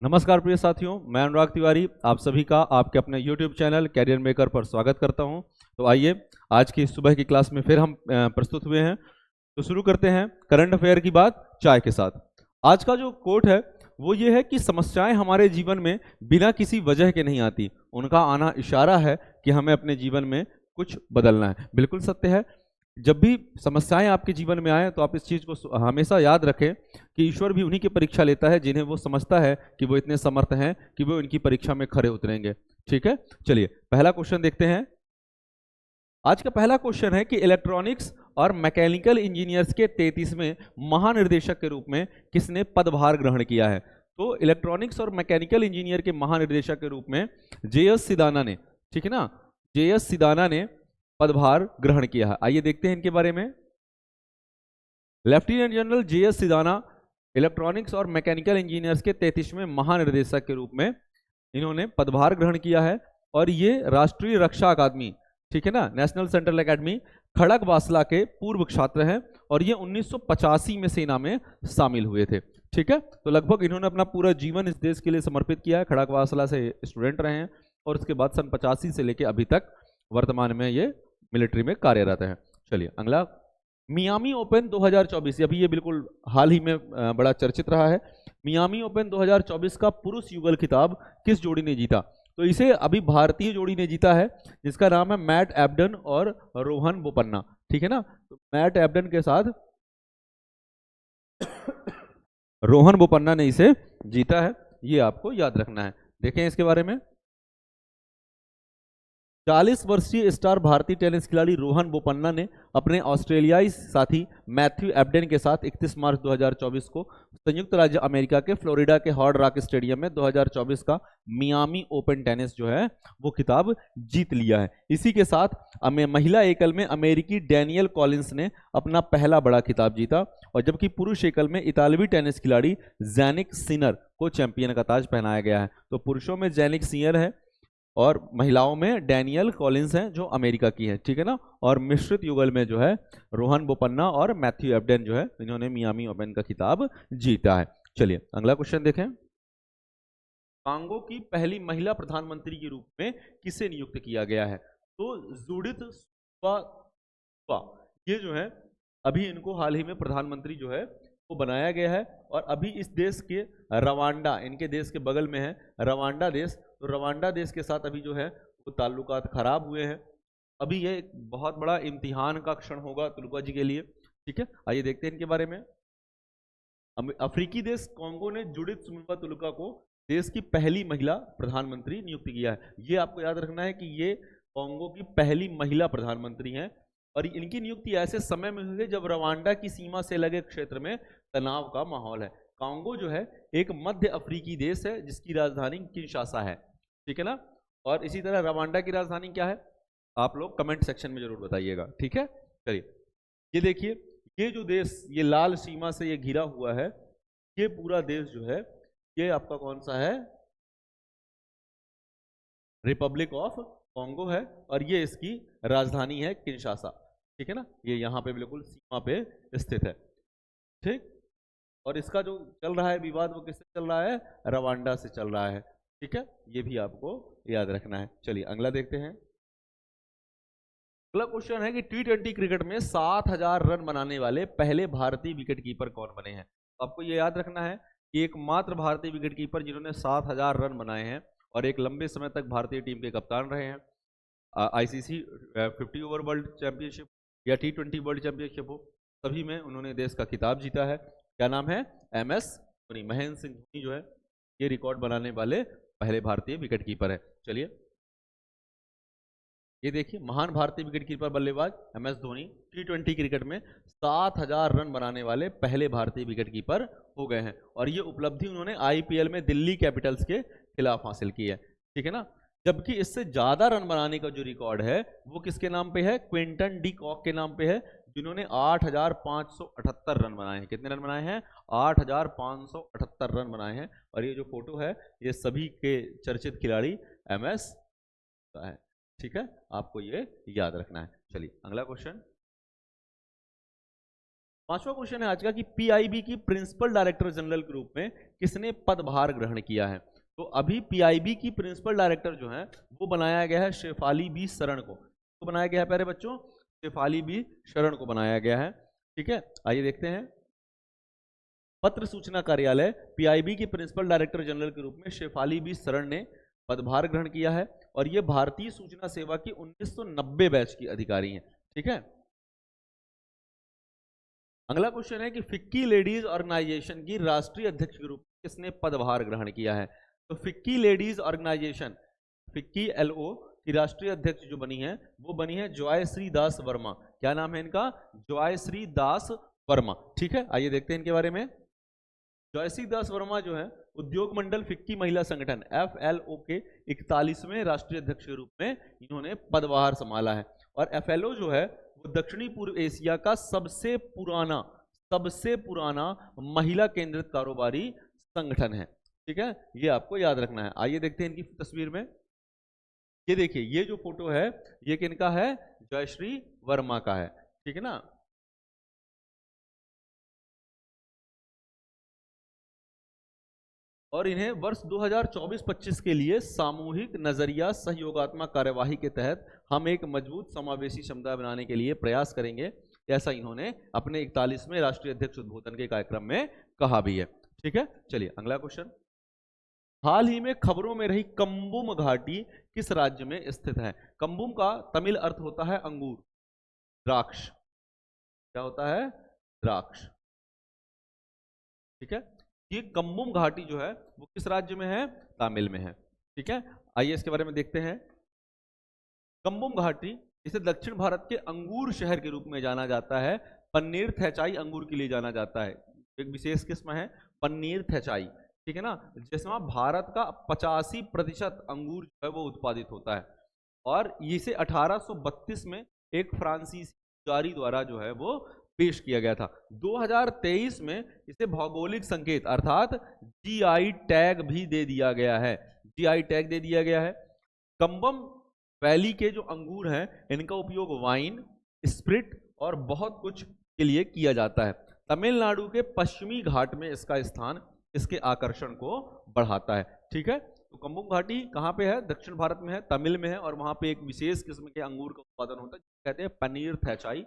नमस्कार प्रिय साथियों, मैं अनुराग तिवारी आप सभी का आपके अपने YouTube चैनल कैरियर मेकर पर स्वागत करता हूं। तो आइए आज की सुबह की क्लास में फिर हम प्रस्तुत हुए हैं। तो शुरू करते हैं करंट अफेयर की बात चाय के साथ। आज का जो कोट है वो ये है कि समस्याएं हमारे जीवन में बिना किसी वजह के नहीं आती, उनका आना इशारा है कि हमें अपने जीवन में कुछ बदलना है। बिल्कुल सत्य है। जब भी समस्याएं आपके जीवन में आए तो आप इस चीज को हमेशा याद रखें कि ईश्वर भी उन्हीं की परीक्षा लेता है जिन्हें वो समझता है कि वो इतने समर्थ हैं कि वो इनकी परीक्षा में खरे उतरेंगे। ठीक है, चलिए पहला क्वेश्चन देखते हैं। आज का पहला क्वेश्चन है कि इलेक्ट्रॉनिक्स और मैकेनिकल इंजीनियर्स के 33वें महानिर्देशक के रूप में किसने पदभार ग्रहण किया है। तो इलेक्ट्रॉनिक्स और मैकेनिकल इंजीनियर के महानिर्देशक के रूप में जे.एस. सिदाना ने, ठीक है ना, जे.एस. सिदाना ने पदभार ग्रहण किया है। आइए देखते हैं इनके बारे में। Lieutenant general JS. Sidana electronics और मैकेनिकल इंजीनियर्स के 33वें महानिर्देशक के रूप में इन्होंने पदभार ग्रहण किया है और ये राष्ट्रीय रक्षा अकादमी, ठीक है ना, नेशनल सेंट्रल एकेडमी खड़गवासला के पूर्व छात्र हैं और ये 1985 में सेना में शामिल हुए थे। ठीक है, तो लगभग इन्होंने अपना पूरा जीवन इस देश के लिए समर्पित किया है। खड़गवासला से स्टूडेंट रहे हैं और उसके बाद सन 85 से लेकर अभी तक वर्तमान में ये मिलिट्री में कार्यरत हैं। चलिए अगला, मियामी ओपन 2024, अभी ये बिल्कुल हाल ही में बड़ा चर्चित रहा है। मियामी ओपन 2024 का पुरुष युगल खिताब किस जोड़ी ने जीता। तो इसे अभी भारतीय जोड़ी ने जीता है जिसका नाम है मैट एबडन और रोहन बोपन्ना। ठीक है ना, तो मैट एबडन के साथ रोहन बोपन्ना ने इसे जीता है, ये आपको याद रखना है। देखें इसके बारे में। 40 वर्षीय स्टार भारतीय टेनिस खिलाड़ी रोहन बोपन्ना ने अपने ऑस्ट्रेलियाई साथी मैथ्यू एबडेन के साथ 31 मार्च 2024 को संयुक्त राज्य अमेरिका के फ्लोरिडा के हार्ड रॉक स्टेडियम में 2024 का मियामी ओपन टेनिस जो है वो खिताब जीत लिया है। इसी के साथ महिला एकल में अमेरिकी डैनियल कॉलिंस ने अपना पहला बड़ा खिताब जीता और जबकि पुरुष एकल में इतालवी टेनिस खिलाड़ी जैनिक सिनर को चैंपियन का ताज पहनाया गया है। तो पुरुषों में जैनिक सिनर है और महिलाओं में डैनियल कॉलिंस हैं जो अमेरिका की है। ठीक है ना, और मिश्रित युगल में जो है रोहन बोपन्ना और मैथ्यू एबडेन जो है इन्होंने मियामी ओपन का खिताब जीता है। चलिए अगला क्वेश्चन देखें। कांगो की पहली महिला प्रधानमंत्री के रूप में किसे नियुक्त किया गया है। तो जूडिथ सुवा, ये जो है अभी इनको हाल ही में प्रधानमंत्री जो है वो बनाया गया है और अभी इस देश के रवांडा, इनके देश के बगल में है रवांडा देश, तो रवांडा देश के साथ अभी जो है वो ताल्लुकात खराब हुए हैं। अभी ये एक बहुत बड़ा इम्तिहान का क्षण होगा तुलुका जी के लिए। ठीक है, आइए देखते हैं इनके बारे में। अफ्रीकी देश कांगो ने जुडिथ सुमुवा तुलुका को देश की पहली महिला प्रधानमंत्री नियुक्त किया है। ये आपको याद रखना है कि ये कांगो की पहली महिला प्रधानमंत्री हैं और इनकी नियुक्ति ऐसे समय में हुई है जब रवांडा की सीमा से लगे क्षेत्र में तनाव का माहौल है। कांगो जो है एक मध्य अफ्रीकी देश है जिसकी राजधानी किंशासा है। ठीक है ना, और इसी तरह रवांडा की राजधानी क्या है आप लोग कमेंट सेक्शन में जरूर बताइएगा। ठीक है, चलिए ये देखिए, ये जो देश ये लाल सीमा से ये घिरा हुआ है, ये पूरा देश जो है ये आपका कौन सा है, रिपब्लिक ऑफ कांगो है और ये इसकी राजधानी है किंशासा। ठीक है ना, ये यहाँ पे बिल्कुल सीमा पे स्थित है। ठीक, और इसका जो चल रहा है विवाद वो किससे चल रहा है, रवांडा से चल रहा है। ठीक है, ये भी आपको याद रखना है। चलिए अगला देखते हैं। अगला क्वेश्चन है कि टी20 क्रिकेट में 7000 रन बनाने वाले पहले भारतीय विकेटकीपर कौन बने हैं। आपको ये याद रखना है कि एकमात्र भारतीय विकेटकीपर जिन्होंने 7000 रन बनाए हैं और एक लंबे समय तक भारतीय टीम के कप्तान रहे हैं, आईसीसी 50 ओवर वर्ल्ड चैंपियनशिप या टी20 वर्ल्ड चैंपियनशिप हो, सभी में उन्होंने देश का खिताब जीता है। क्या नाम है, MS धोनी, महेंद्र सिंह धोनी जो है ये रिकॉर्ड बनाने वाले पहले भारतीय विकेटकीपर है। चलिए ये देखिए, महान भारतीय विकेटकीपर बल्लेबाज MS धोनी टी20 क्रिकेट में 7000 रन बनाने वाले पहले भारतीय विकेटकीपर हो गए हैं और ये उपलब्धि उन्होंने IPL में दिल्ली कैपिटल्स के खिलाफ हासिल की है। ठीक है ना, जबकि इससे ज्यादा रन बनाने का जो रिकॉर्ड है वो किसके नाम पे है, क्विंटन डी कॉक के नाम पे है, जिन्होंने 8578 रन बनाए हैं। कितने रन बनाए हैं, 8578 रन बनाए हैं। और ये जो फोटो है ये सभी के चर्चित खिलाड़ी MS का है। ठीक है, आपको ये याद रखना है। चलिए अगला क्वेश्चन। पांचवा क्वेश्चन है आज का कि पीआईबी की प्रिंसिपल डायरेक्टर जनरल के रूप में किसने पदभार ग्रहण किया है। तो अभी पीआईबी की प्रिंसिपल डायरेक्टर जो है वो बनाया गया है शेफाली बी शरण को। तो बनाया गया है प्यारे बच्चों, शेफाली बी शरण को बनाया गया है। ठीक है, आइए देखते हैं। पत्र सूचना कार्यालय पीआईबी की प्रिंसिपल डायरेक्टर जनरल के रूप में शेफाली बी शरण ने पदभार ग्रहण किया है और ये भारतीय सूचना सेवा की 1990 बैच की अधिकारी हैं। ठीक है, अगला क्वेश्चन है कि फिक्की लेडीज ऑर्गेनाइजेशन की राष्ट्रीय अध्यक्ष के रूप में किसने पदभार ग्रहण किया है। तो FICCI ladies organisation, FICCI LO की राष्ट्रीय अध्यक्ष जो बनी है वो बनी है जॉयश्री दास वर्मा। क्या नाम है इनका? जॉयश्री दास वर्मा। ठीक है, आइए देखते हैं इनके बारे में। जॉयश्री दास वर्मा जो है उद्योग मंडल फिक्की महिला संगठन FLO के 41वें राष्ट्रीय अध्यक्ष के रूप में इन्होंने पदभार संभाला है। और FLO जो है वो दक्षिणी पूर्व एशिया का सबसे पुराना महिला केंद्रित कारोबारी संगठन है। ठीक है, ये आपको याद रखना है। आइए देखते हैं इनकी तस्वीर में। ये देखिए, ये जो फोटो है ये किनका है? जयश्री वर्मा का है। ठीक है ना। और इन्हें वर्ष 2024-25 के लिए सामूहिक नजरिया सहयोगात्मक कार्यवाही के तहत हम एक मजबूत समावेशी समुदाय बनाने के लिए प्रयास करेंगे, ऐसा इन्होंने अपने 41वें राष्ट्रीय अध्यक्ष उद्बोधन के कार्यक्रम में कहा भी है। ठीक है, चलिए अगला क्वेश्चन। हाल ही में खबरों में रही कम्बुम घाटी किस राज्य में स्थित है? कम्बुम का तमिल अर्थ होता है अंगूर, द्राक्ष। क्या होता है? द्राक्ष। ठीक है, ये कम्बुम घाटी जो है वो किस राज्य में है? तमिल में है। ठीक है, आइए इसके बारे में देखते हैं। कम्बुम घाटी इसे दक्षिण भारत के अंगूर शहर के रूप में जाना जाता है। पन्नीर थैचाई अंगूर के लिए जाना जाता है। एक विशेष किस्म है पन्नीर थैचाई। ठीक है ना, जिसमें भारत का 85% अंगूर जो है वो उत्पादित होता है। और इसे 1832 में एक फ्रांसीसी पुजारी द्वारा जो है वो पेश किया गया था। 2023 में इसे भौगोलिक संकेत अर्थात GI टैग भी दे दिया गया है। GI टैग दे दिया गया है। कम्बम वैली के जो अंगूर हैं इनका उपयोग वाइन, स्प्रिट और बहुत कुछ के लिए किया जाता है। तमिलनाडु के पश्चिमी घाट में इसका स्थान इसके आकर्षण को बढ़ाता है। ठीक है, तो कम्बुम घाटी कहाँ पे है? दक्षिण भारत में है, तमिल में है। और वहां पे एक विशेष किस्म के अंगूर का उत्पादन होता है, कहते हैं पनीर थैचाई,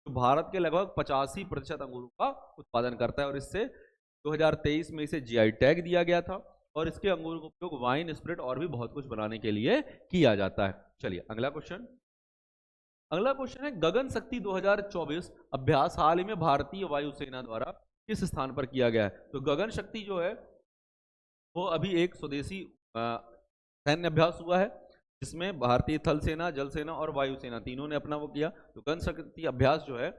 तो भारत के लगभग 85% अंगूरों का उत्पादन करता है। और इससे 2023 में इसे GI टैग दिया गया था। और इसके अंगूर का उपयोग वाइन, स्प्रिट और भी बहुत कुछ बनाने के लिए किया जाता है। चलिए अगला क्वेश्चन। अगला क्वेश्चन है गगन शक्ति 2024 अभ्यास हाल ही में भारतीय वायुसेना द्वारा किस स्थान पर किया गया है? तो गगन शक्ति जो है वो अभी एक स्वदेशी सैन्य अभ्यास हुआ है जिसमें भारतीय थल सेना, जल सेना और वायुसेना तीनों ने अपना वो किया। तो गगन शक्ति अभ्यास जो है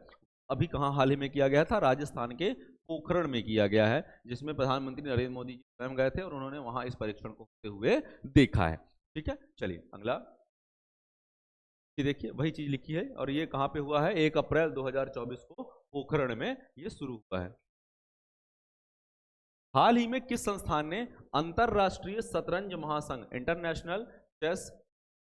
अभी कहाँ हाल ही में किया गया था? राजस्थान के पोखरण में किया गया है, जिसमें प्रधानमंत्री नरेंद्र मोदी जी स्वयं गए थे और उन्होंने वहां इस परीक्षण को होते हुए देखा है। ठीक है, चलिए अगला। ये देखिए वही चीज लिखी है और ये कहाँ पे हुआ है? 1 अप्रैल 2024 को पोखरण में ये शुरू हुआ है। हाल ही में किस संस्थान ने अंतरराष्ट्रीय शतरंज महासंघ, इंटरनेशनल चेस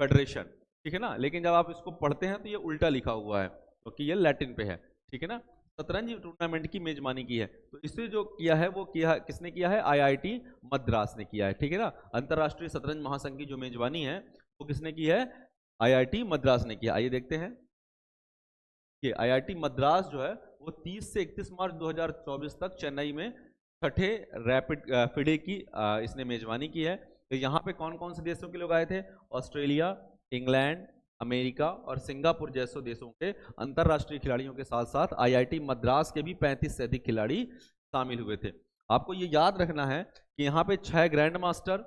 फेडरेशन, ठीक है ना, लेकिन जब आप इसको पढ़ते हैं तो ये उल्टा लिखा हुआ है क्योंकि ये लैटिन पे है, ठीक है ना, शतरंज टूर्नामेंट की मेजबानी की है। तो इसे जो किया है वो किया किसने किया है? IIT मद्रास ने किया है। ठीक है ना, अंतरराष्ट्रीय शतरंज महासंघ की जो मेजबानी है वो किसने की है? IIT मद्रास ने किया। आइए देखते हैं कि IIT मद्रास जो है वो 30 से 31 मार्च 2024 तक चेन्नई में छठे रैपिड फिडे की इसने मेजबानी की है। तो यहाँ पे कौन कौन से देशों के लोग आए थे? ऑस्ट्रेलिया, इंग्लैंड, अमेरिका और सिंगापुर जैसे देशों के अंतरराष्ट्रीय खिलाड़ियों के साथ साथ IIT मद्रास के भी 35 से अधिक खिलाड़ी शामिल हुए थे। आपको ये याद रखना है कि यहाँ पे 6 ग्रैंड मास्टर,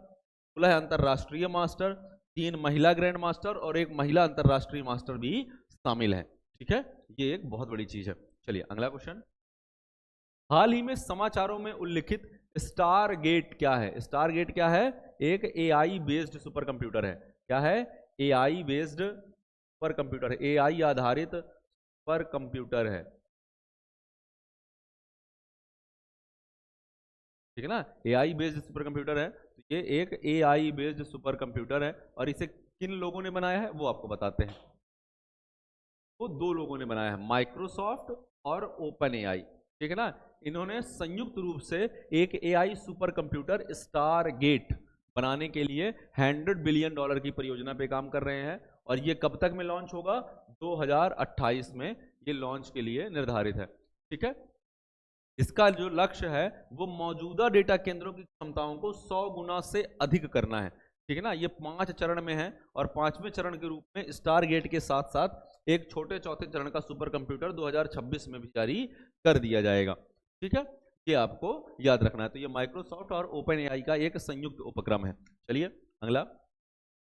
16 अंतरराष्ट्रीय मास्टर, 3 महिला ग्रैंड मास्टर और 1 महिला अंतरराष्ट्रीय मास्टर भी शामिल है। ठीक है, ये एक बहुत बड़ी चीज है। चलिए अगला क्वेश्चन। हाल ही में समाचारों में उल्लिखित स्टार गेट क्या है? स्टार गेट क्या है? एक AI बेस्ड सुपर कंप्यूटर है। क्या है? AI बेस्ड सुपर कंप्यूटर है, AI आधारित सुपर कंप्यूटर है। ठीक है ना, AI बेस्ड सुपर कंप्यूटर है। तो ये एक AI बेस्ड सुपर कंप्यूटर है और इसे किन लोगों ने बनाया है वो आपको बताते हैं। वो 2 लोगों ने बनाया है, माइक्रोसॉफ्ट और ओपन एआई, ठीक है ना, इन्होंने संयुक्त रूप से एक एआई सुपर कंप्यूटर स्टारगेट बनाने के लिए $100 बिलियन की परियोजना पे काम कर रहे हैं। और ये कब तक में लॉन्च होगा? 2028 में ये लॉन्च के लिए निर्धारित है। ठीक है, इसका जो लक्ष्य है वो मौजूदा डेटा केंद्रों की क्षमताओं को 100 गुना से अधिक करना है। ठीक है ना, ये 5 चरण में है और 5वें चरण के रूप में स्टारगेट के साथ साथ एक छोटे चौथे चरण का सुपर कंप्यूटर 2026 में भी जारी कर दिया जाएगा। ठीक है, ये आपको याद रखना है। तो ये माइक्रोसॉफ्ट और ओपन एआई का एक संयुक्त उपक्रम है। चलिए अगला,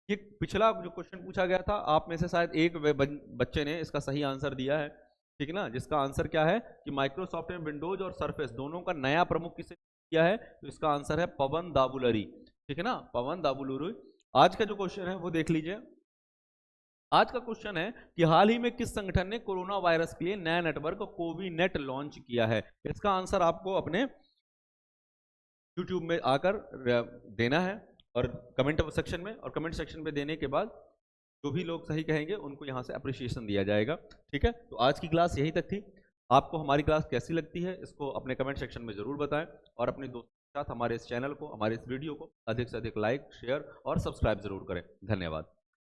ये पिछला जो क्वेश्चन पूछा गया था, आप में से शायद एक बच्चे ने इसका सही आंसर दिया है। ठीक है ना, जिसका आंसर क्या है कि माइक्रोसॉफ्ट ने विंडोज और सरफेस दोनों का नया प्रमुख किसे किया है, तो इसका आंसर है पवन दाबुलरी। ठीक है ना, पवन दाबुलरी। आज का जो क्वेश्चन है वो देख लीजिए। आज का क्वेश्चन है कि हाल ही में किस संगठन ने कोरोना वायरस के लिए नया नेटवर्क कोविनेट लॉन्च किया है। इसका आंसर आपको अपने यूट्यूब में आकर देना है और कमेंट सेक्शन में, और कमेंट सेक्शन में देने के बाद जो भी लोग सही कहेंगे उनको यहाँ से अप्रिशिएशन दिया जाएगा। ठीक है, तो आज की क्लास यहीं तक थी। आपको हमारी क्लास कैसी लगती है इसको अपने कमेंट सेक्शन में ज़रूर बताएं, और अपने दोस्तों के साथ हमारे इस चैनल को, हमारे इस वीडियो को अधिक से अधिक लाइक, शेयर और सब्सक्राइब जरूर करें। धन्यवाद।